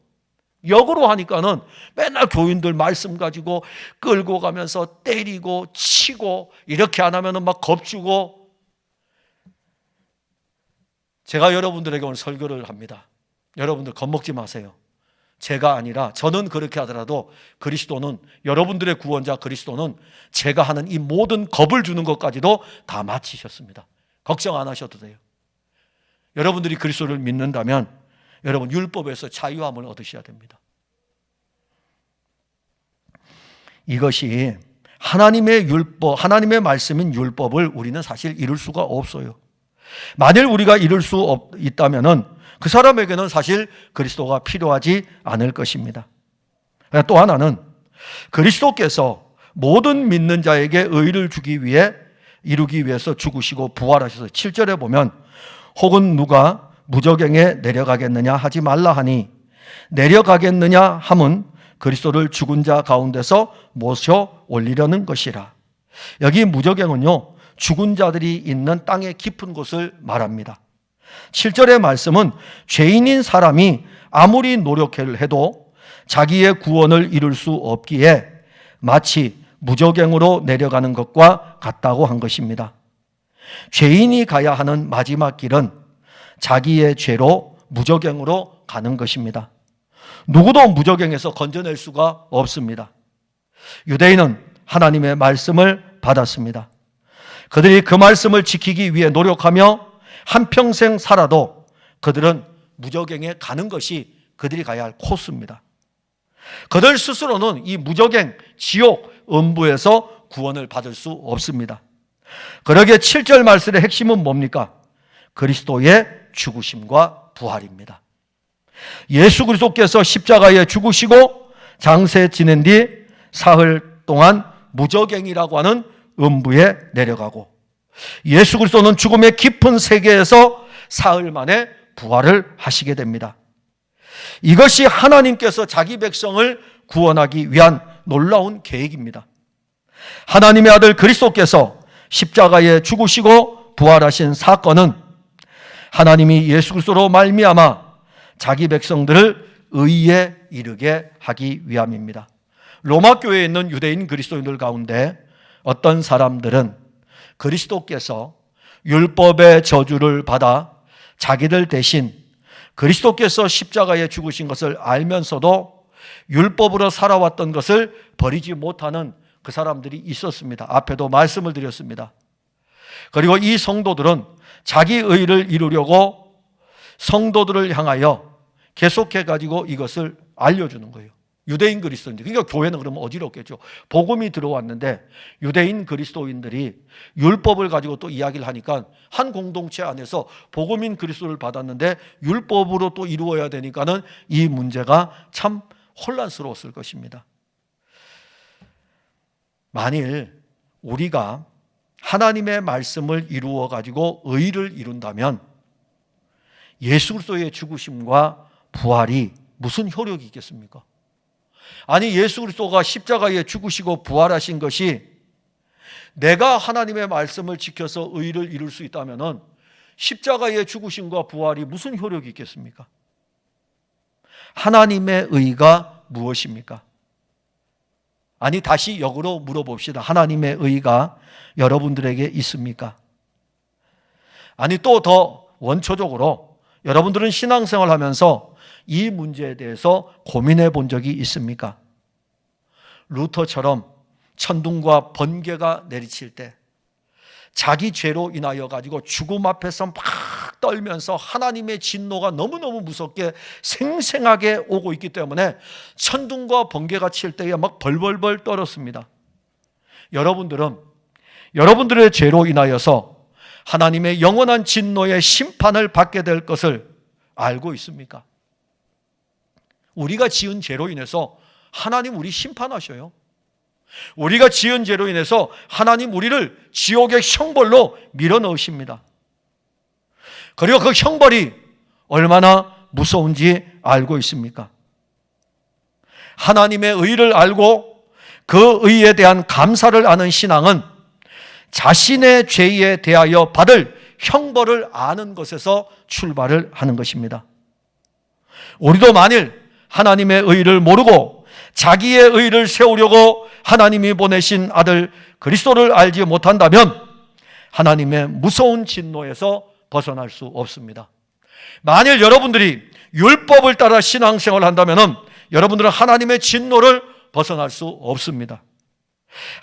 역으로 하니까는 맨날 교인들 말씀 가지고 끌고 가면서 때리고 치고 이렇게 안 하면은 막 겁주고. 제가 여러분들에게 오늘 설교를 합니다. 여러분들 겁먹지 마세요. 제가 아니라 저는 그렇게 하더라도 그리스도는, 여러분들의 구원자 그리스도는 제가 하는 이 모든 겁을 주는 것까지도 다 마치셨습니다. 걱정 안 하셔도 돼요. 여러분들이 그리스도를 믿는다면 여러분 율법에서 자유함을 얻으셔야 됩니다. 이것이 하나님의 율법, 하나님의 말씀인 율법을 우리는 사실 이룰 수가 없어요. 만일 우리가 이룰 수 있다면은 그 사람에게는 사실 그리스도가 필요하지 않을 것입니다. 또 하나는 그리스도께서 모든 믿는 자에게 의를 이루기 위해서 죽으시고 부활하셔서 7절에 보면 혹은 누가 무저갱에 내려가겠느냐 하지 말라 하니 내려가겠느냐 함은 그리스도를 죽은 자 가운데서 모셔 올리려는 것이라. 여기 무저갱은요 죽은 자들이 있는 땅의 깊은 곳을 말합니다. 7절의 말씀은 죄인인 사람이 아무리 노력해도 자기의 구원을 이룰 수 없기에 마치 무저갱으로 내려가는 것과 같다고 한 것입니다. 죄인이 가야 하는 마지막 길은 자기의 죄로 무저갱으로 가는 것입니다. 누구도 무저갱에서 건져낼 수가 없습니다. 유대인은 하나님의 말씀을 받았습니다. 그들이 그 말씀을 지키기 위해 노력하며 한평생 살아도 그들은 무저갱에 가는 것이 그들이 가야 할 코스입니다. 그들 스스로는 이 무저갱, 지옥, 음부에서 구원을 받을 수 없습니다. 그러기에 7절 말씀의 핵심은 뭡니까? 그리스도의 죽으심과 부활입니다. 예수 그리스도께서 십자가에 죽으시고 장세 지낸 뒤 사흘 동안 무저갱이라고 하는 음부에 내려가고 예수 그리스도는 죽음의 깊은 세계에서 사흘 만에 부활을 하시게 됩니다. 이것이 하나님께서 자기 백성을 구원하기 위한 놀라운 계획입니다. 하나님의 아들 그리스도께서 십자가에 죽으시고 부활하신 사건은 하나님이 예수 그리스도로 말미암아 자기 백성들을 의에 이르게 하기 위함입니다. 로마 교회에 있는 유대인 그리스도인들 가운데 어떤 사람들은 그리스도께서 율법의 저주를 받아 자기들 대신 그리스도께서 십자가에 죽으신 것을 알면서도 율법으로 살아왔던 것을 버리지 못하는 그 사람들이 있었습니다. 앞에도 말씀을 드렸습니다. 그리고 이 성도들은 자기 의를 이루려고 성도들을 향하여 계속해가지고 이것을 알려주는 거예요. 유대인 그리스도인들, 그러니까 교회는 그러면 어지럽겠죠. 복음이 들어왔는데 유대인 그리스도인들이 율법을 가지고 또 이야기를 하니까 한 공동체 안에서 복음인 그리스도를 받았는데 율법으로 또 이루어야 되니까는 이 문제가 참 혼란스러웠을 것입니다. 만일 우리가 하나님의 말씀을 이루어 가지고 의를 이룬다면 예수 그리스도의 죽으심과 부활이 무슨 효력이 있겠습니까? 아니 예수 그리스도가 십자가에 죽으시고 부활하신 것이 내가 하나님의 말씀을 지켜서 의를 이룰 수 있다면 십자가의 죽으심과 부활이 무슨 효력이 있겠습니까? 하나님의 의가 무엇입니까? 아니, 다시 역으로 물어봅시다. 하나님의 의가 여러분들에게 있습니까? 아니, 또 더 원초적으로 여러분들은 신앙생활 하면서 이 문제에 대해서 고민해 본 적이 있습니까? 루터처럼 천둥과 번개가 내리칠 때 자기 죄로 인하여 가지고 죽음 앞에서 막 떨면서 하나님의 진노가 너무너무 무섭게 생생하게 오고 있기 때문에 천둥과 번개가 칠 때에 막 벌벌벌 떨었습니다. 여러분들은 여러분들의 죄로 인하여서 하나님의 영원한 진노의 심판을 받게 될 것을 알고 있습니까? 우리가 지은 죄로 인해서 하나님 우리 심판하셔요. 우리가 지은 죄로 인해서 하나님 우리를 지옥의 형벌로 밀어넣으십니다. 그리고 그 형벌이 얼마나 무서운지 알고 있습니까? 하나님의 의를 알고 그 의에 대한 감사를 아는 신앙은 자신의 죄에 대하여 받을 형벌을 아는 것에서 출발을 하는 것입니다. 우리도 만일 하나님의 의를 모르고 자기의 의를 세우려고 하나님이 보내신 아들 그리스도를 알지 못한다면 하나님의 무서운 진노에서 벗어날 수 없습니다. 만일 여러분들이 율법을 따라 신앙생활을 한다면 여러분들은 하나님의 진노를 벗어날 수 없습니다.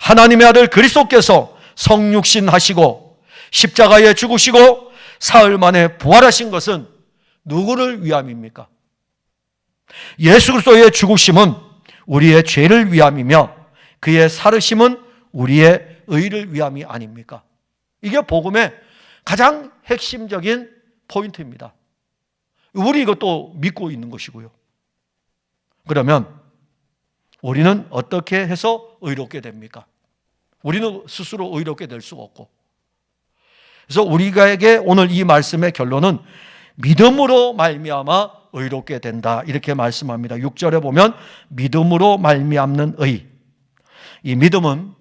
하나님의 아들 그리스도께서 성육신 하시고 십자가에 죽으시고 사흘 만에 부활하신 것은 누구를 위함입니까? 예수 그리스도의 죽으심은 우리의 죄를 위함이며 그의 살으심은 우리의 의를 위함이 아닙니까? 이게 복음의 가장 핵심적인 포인트입니다. 우리 이것도 믿고 있는 것이고요. 그러면 우리는 어떻게 해서 의롭게 됩니까? 우리는 스스로 의롭게 될 수가 없고, 그래서 우리에게 오늘 이 말씀의 결론은 믿음으로 말미암아 의롭게 된다, 이렇게 말씀합니다. 6절에 보면 믿음으로 말미암는 의, 이 믿음은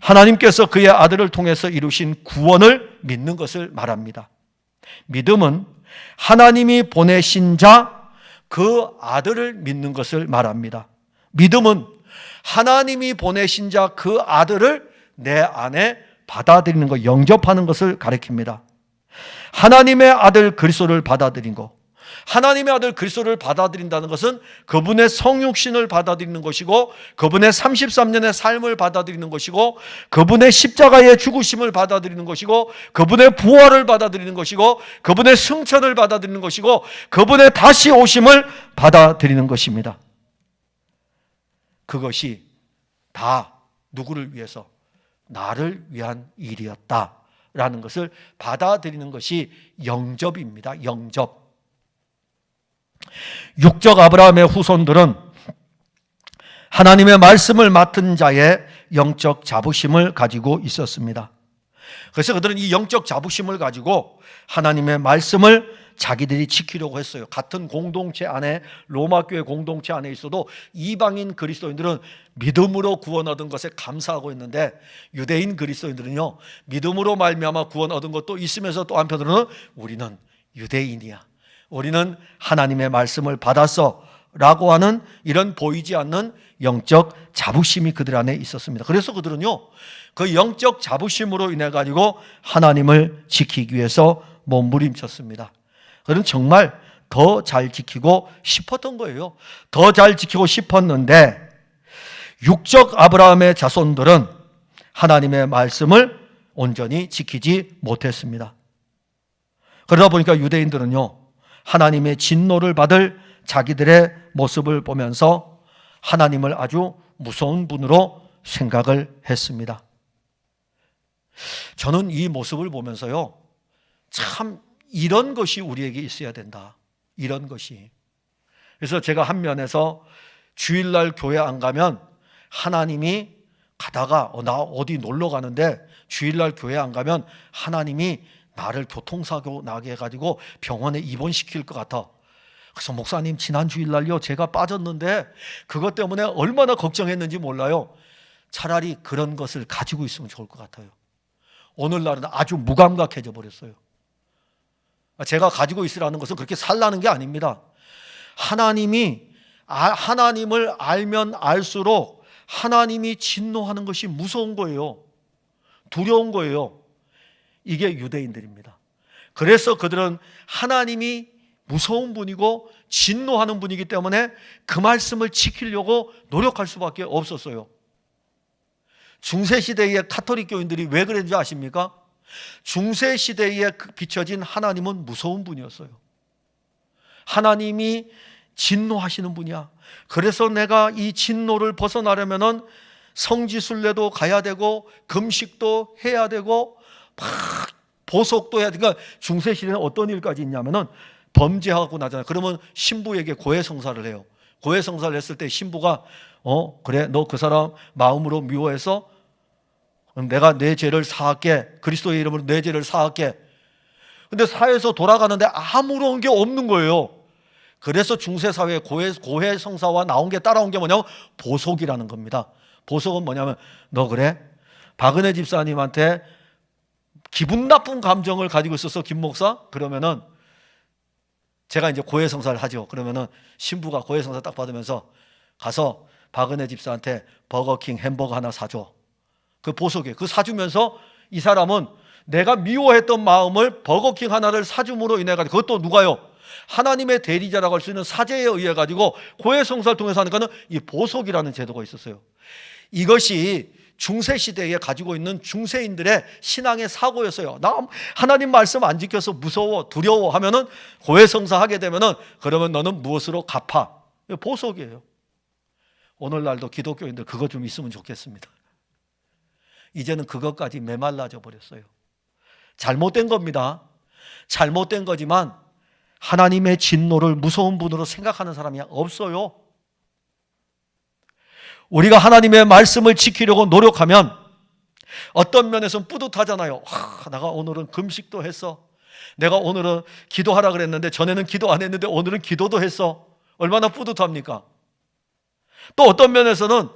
하나님께서 그의 아들을 통해서 이루신 구원을 믿는 것을 말합니다. 믿음은 하나님이 보내신 자 그 아들을 믿는 것을 말합니다. 믿음은 하나님이 보내신 자 그 아들을 내 안에 받아들이는 것, 영접하는 것을 가리킵니다. 하나님의 아들 그리스도를 받아들인 것, 하나님의 아들 그리스도를 받아들인다는 것은 그분의 성육신을 받아들이는 것이고, 그분의 33년의 삶을 받아들이는 것이고, 그분의 십자가의 죽으심을 받아들이는 것이고, 그분의 부활을 받아들이는 것이고, 그분의 승천을 받아들이는 것이고, 그분의 다시 오심을 받아들이는 것입니다. 그것이 다 누구를 위해서? 나를 위한 일이었다라는 것을 받아들이는 것이 영접입니다. 영접. 육적 아브라함의 후손들은 하나님의 말씀을 맡은 자의 영적 자부심을 가지고 있었습니다. 그래서 그들은 이 영적 자부심을 가지고 하나님의 말씀을 자기들이 지키려고 했어요. 같은 공동체 안에, 로마 교회 공동체 안에 있어도 이방인 그리스도인들은 믿음으로 구원 얻은 것에 감사하고 있는데, 유대인 그리스도인들은요, 믿음으로 말미암아 구원 얻은 것도 있으면서 또 한편으로는 우리는 유대인이야, 우리는 하나님의 말씀을 받았어 라고 하는 이런 보이지 않는 영적 자부심이 그들 안에 있었습니다. 그래서 그들은요, 그 영적 자부심으로 인해 가지고 하나님을 지키기 위해서 몸부림쳤습니다. 그들은 정말 더 잘 지키고 싶었던 거예요. 더 잘 지키고 싶었는데 육적 아브라함의 자손들은 하나님의 말씀을 온전히 지키지 못했습니다. 그러다 보니까 유대인들은요, 하나님의 진노를 받을 자기들의 모습을 보면서 하나님을 아주 무서운 분으로 생각을 했습니다. 저는 이 모습을 보면서요, 참 이런 것이 우리에게 있어야 된다, 이런 것이. 그래서 제가 한 면에서 주일날 교회 안 가면 하나님이 가다가 나 어디 놀러 가는데 주일날 교회 안 가면 하나님이 나를 교통사고 나게 해가지고 병원에 입원시킬 것 같아. 그래서 목사님, 지난 주일날요 제가 빠졌는데 그것 때문에 얼마나 걱정했는지 몰라요. 차라리 그런 것을 가지고 있으면 좋을 것 같아요. 오늘날은 아주 무감각해져 버렸어요. 제가 가지고 있으라는 것은 그렇게 살라는 게 아닙니다. 하나님을 알면 알수록 하나님이 진노하는 것이 무서운 거예요. 두려운 거예요. 이게 유대인들입니다. 그래서 그들은 하나님이 무서운 분이고 진노하는 분이기 때문에 그 말씀을 지키려고 노력할 수밖에 없었어요. 중세시대의 가톨릭 교인들이 왜 그랬는지 아십니까? 중세시대에 비춰진 하나님은 무서운 분이었어요. 하나님이 진노하시는 분이야. 그래서 내가 이 진노를 벗어나려면은 성지순례도 가야 되고 금식도 해야 되고 막 보석도 해야 되고. 그러니까 중세시대는 어떤 일까지 있냐면은 범죄하고 나잖아요. 그러면 신부에게 고해성사를 해요. 고해성사를 했을 때 신부가 그래 너 그 사람 마음으로 미워해서 내가 내 죄를 사할게. 그리스도의 이름으로 내 죄를 사할게. 근데 사회에서 돌아가는데 아무런 게 없는 거예요. 그래서 중세사회에 고해성사와 나온 게 따라온 게 뭐냐면 보석이라는 겁니다. 보석은 뭐냐면 너 그래? 박은혜 집사님한테 기분 나쁜 감정을 가지고 있어서 김 목사? 그러면은 제가 이제 고해성사를 하죠. 그러면은 신부가 고해성사 딱 받으면서 가서 박은혜 집사한테 버거킹 햄버거 하나 사줘. 그 보석에 그 사주면서 이 사람은 내가 미워했던 마음을 버거킹 하나를 사줌으로 인해 가지고 그것도 누가요? 하나님의 대리자라고 할 수 있는 사제에 의해 가지고 고해성사를 통해서 하니까는 이 보석이라는 제도가 있었어요. 이것이 중세시대에 가지고 있는 중세인들의 신앙의 사고였어요. 나 하나님 말씀 안 지켜서 무서워 두려워 하면은 고해성사 하게 되면은 그러면 너는 무엇으로 갚아? 보석이에요. 오늘날도 기독교인들 그거 좀 있으면 좋겠습니다. 이제는 그것까지 메말라져 버렸어요. 잘못된 겁니다. 잘못된 거지만 하나님의 진노를 무서운 분으로 생각하는 사람이 없어요. 우리가 하나님의 말씀을 지키려고 노력하면 어떤 면에서는 뿌듯하잖아요. 내가 오늘은 금식도 했어. 내가 오늘은 기도하라 그랬는데 전에는 기도 안 했는데 오늘은 기도도 했어. 얼마나 뿌듯합니까? 또 어떤 면에서는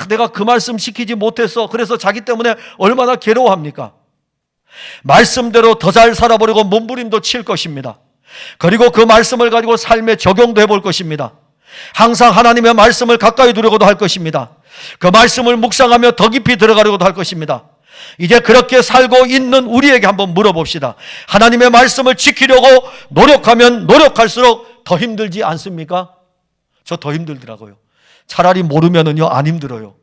내가 그 말씀 지키지 못했어. 그래서 자기 때문에 얼마나 괴로워합니까? 말씀대로 더 잘 살아보려고 몸부림도 칠 것입니다. 그리고 그 말씀을 가지고 삶에 적용도 해볼 것입니다. 항상 하나님의 말씀을 가까이 두려고도 할 것입니다. 그 말씀을 묵상하며 더 깊이 들어가려고도 할 것입니다. 이제 그렇게 살고 있는 우리에게 한번 물어봅시다. 하나님의 말씀을 지키려고 노력하면 노력할수록 더 힘들지 않습니까? 저 더 힘들더라고요. 차라리 모르면은요 안 힘들어요.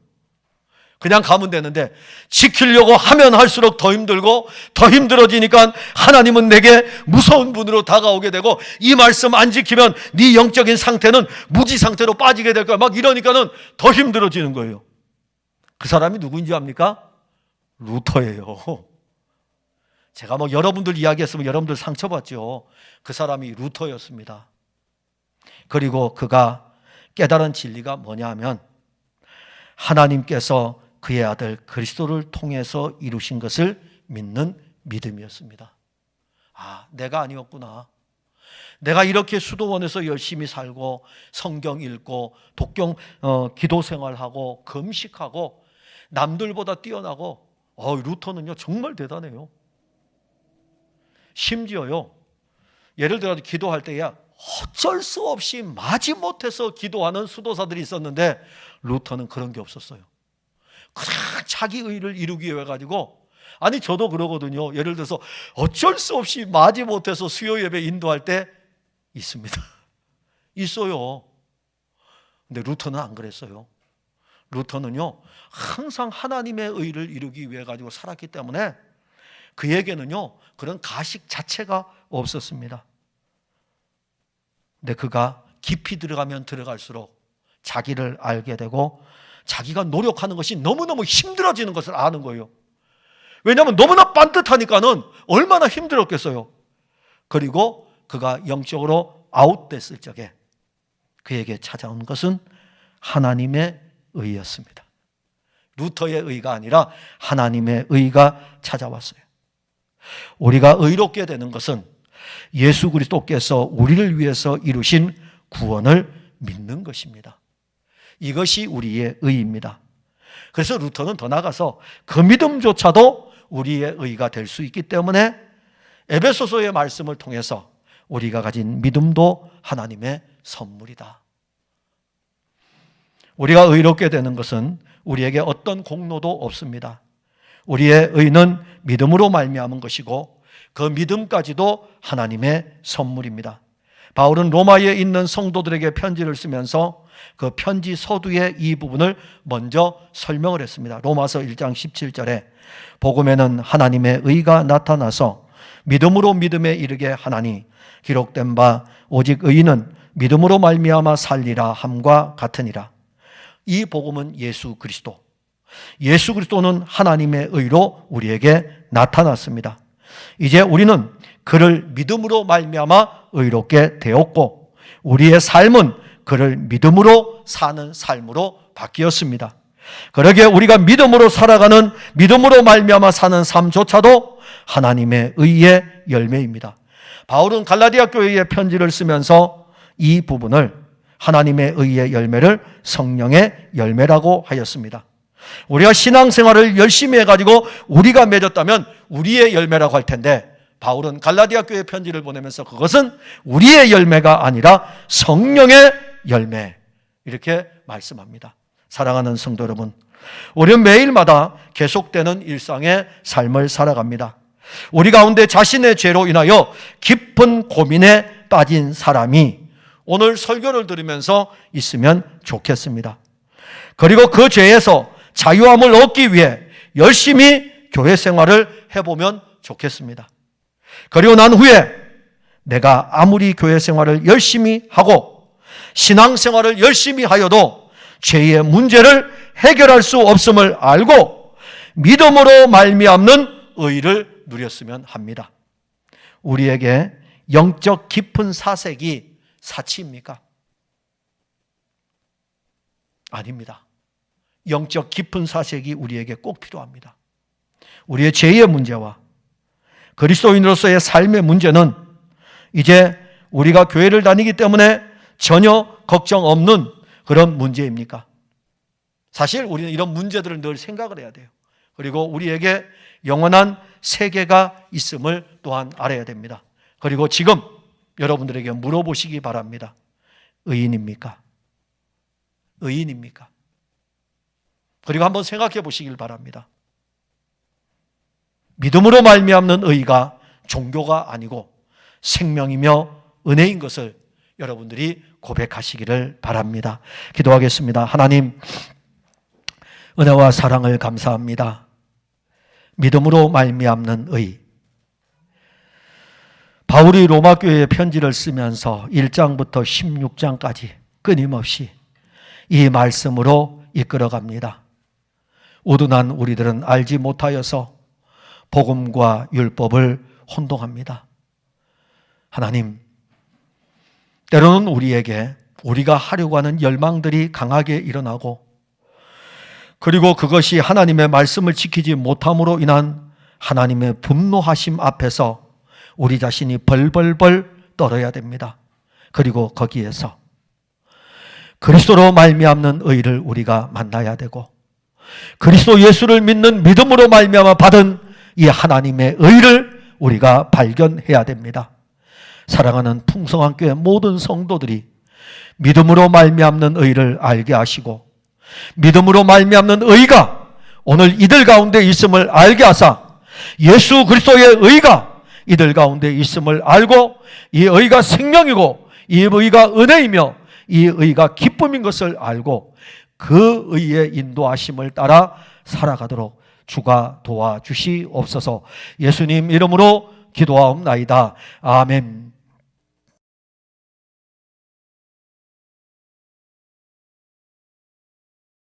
그냥 가면 되는데 지키려고 하면 할수록 더 힘들고 더 힘들어지니까 하나님은 내게 무서운 분으로 다가오게 되고 이 말씀 안 지키면 네 영적인 상태는 무지 상태로 빠지게 될 거야. 막 이러니까는 더 힘들어지는 거예요. 그 사람이 누구인지 압니까? 루터예요. 제가 뭐 여러분들 이야기했으면 여러분들 상처받죠. 그 사람이 루터였습니다. 그리고 그가 깨달은 진리가 뭐냐 하면 하나님께서 그의 아들 그리스도를 통해서 이루신 것을 믿는 믿음이었습니다. 내가 아니었구나. 내가 이렇게 수도원에서 열심히 살고 성경 읽고 독경 기도 생활하고 금식하고 남들보다 뛰어나고 루터는요 정말 대단해요. 심지어요 예를 들어 기도할 때에 어쩔 수 없이 마지못해서 기도하는 수도사들이 있었는데 루터는 그런 게 없었어요. 그냥 자기 의를 이루기 위해 가지고 저도 그러거든요. 예를 들어서 어쩔 수 없이 마지못해서 수요 예배 인도할 때 있습니다. 있어요. 근데 루터는 안 그랬어요. 루터는요 항상 하나님의 의를 이루기 위해 가지고 살았기 때문에 그에게는요 그런 가식 자체가 없었습니다. 근데 그가 깊이 들어가면 들어갈수록 자기를 알게 되고 자기가 노력하는 것이 너무너무 힘들어지는 것을 아는 거예요. 왜냐하면 너무나 반듯하니까는 얼마나 힘들었겠어요. 그리고 그가 영적으로 아웃됐을 적에 그에게 찾아온 것은 하나님의 의였습니다. 루터의 의가 아니라 하나님의 의가 찾아왔어요. 우리가 의롭게 되는 것은 예수 그리스도께서 우리를 위해서 이루신 구원을 믿는 것입니다. 이것이 우리의 의입니다. 그래서 루터는 더 나아가서 그 믿음조차도 우리의 의가 될 수 있기 때문에 에베소서의 말씀을 통해서 우리가 가진 믿음도 하나님의 선물이다. 우리가 의롭게 되는 것은 우리에게 어떤 공로도 없습니다. 우리의 의는 믿음으로 말미암은 것이고 그 믿음까지도 하나님의 선물입니다. 바울은 로마에 있는 성도들에게 편지를 쓰면서 그 편지 서두의 이 부분을 먼저 설명을 했습니다. 로마서 1장 17절에 복음에는 하나님의 의가 나타나서 믿음으로 믿음에 이르게 하나니 기록된 바 오직 의인은 믿음으로 말미암아 살리라 함과 같으니라. 이 복음은 예수 그리스도. 예수 그리스도는 하나님의 의로 우리에게 나타났습니다. 이제 우리는 그를 믿음으로 말미암아 의롭게 되었고 우리의 삶은 그를 믿음으로 사는 삶으로 바뀌었습니다. 그러기에 우리가 믿음으로 살아가는, 믿음으로 말미암아 사는 삶조차도 하나님의 의의 열매입니다. 바울은 갈라디아 교회에 편지를 쓰면서 이 부분을 하나님의 의의 열매를 성령의 열매라고 하였습니다. 우리가 신앙생활을 열심히 해가지고 우리가 맺었다면 우리의 열매라고 할 텐데 바울은 갈라디아 교회 편지를 보내면서 그것은 우리의 열매가 아니라 성령의 열매, 이렇게 말씀합니다. 사랑하는 성도 여러분, 우리는 매일마다 계속되는 일상의 삶을 살아갑니다. 우리 가운데 자신의 죄로 인하여 깊은 고민에 빠진 사람이 오늘 설교를 들으면서 있으면 좋겠습니다. 그리고 그 죄에서 자유함을 얻기 위해 열심히 교회 생활을 해보면 좋겠습니다. 그리고 난 후에 내가 아무리 교회 생활을 열심히 하고 신앙생활을 열심히 하여도 죄의 문제를 해결할 수 없음을 알고 믿음으로 말미암는 의를 누렸으면 합니다. 우리에게 영적 깊은 사색이 사치입니까? 아닙니다. 영적 깊은 사색이 우리에게 꼭 필요합니다. 우리의 죄의 문제와 그리스도인으로서의 삶의 문제는 이제 우리가 교회를 다니기 때문에 전혀 걱정 없는 그런 문제입니까? 사실 우리는 이런 문제들을 늘 생각을 해야 돼요. 그리고 우리에게 영원한 세계가 있음을 또한 알아야 됩니다. 그리고 지금 여러분들에게 물어보시기 바랍니다. 의인입니까? 의인입니까? 그리고 한번 생각해 보시길 바랍니다. 믿음으로 말미암는 의가 종교가 아니고 생명이며 은혜인 것을 여러분들이 고백하시기를 바랍니다. 기도하겠습니다. 하나님, 은혜와 사랑을 감사합니다. 믿음으로 말미암는 의. 바울이 로마 교회에 편지를 쓰면서 1장부터 16장까지 끊임없이 이 말씀으로 이끌어갑니다. 우둔한 우리들은 알지 못하여서 복음과 율법을 혼동합니다. 하나님, 때로는 우리에게 우리가 하려고 하는 열망들이 강하게 일어나고 그리고 그것이 하나님의 말씀을 지키지 못함으로 인한 하나님의 분노하심 앞에서 우리 자신이 벌벌벌 떨어야 됩니다. 그리고 거기에서 그리스도로 말미암는 의를 우리가 만나야 되고 그리스도 예수를 믿는 믿음으로 말미암아 받은 이 하나님의 의를 우리가 발견해야 됩니다. 사랑하는 풍성한 교회 모든 성도들이 믿음으로 말미암는 의를 알게 하시고 믿음으로 말미암는 의가 오늘 이들 가운데 있음을 알게 하사 예수 그리스도의 의가 이들 가운데 있음을 알고 이 의가 생명이고 이 의가 은혜이며 이 의가 기쁨인 것을 알고 그 의의 인도하심을 따라 살아가도록 주가 도와주시옵소서. 예수님 이름으로 기도하옵나이다. 아멘.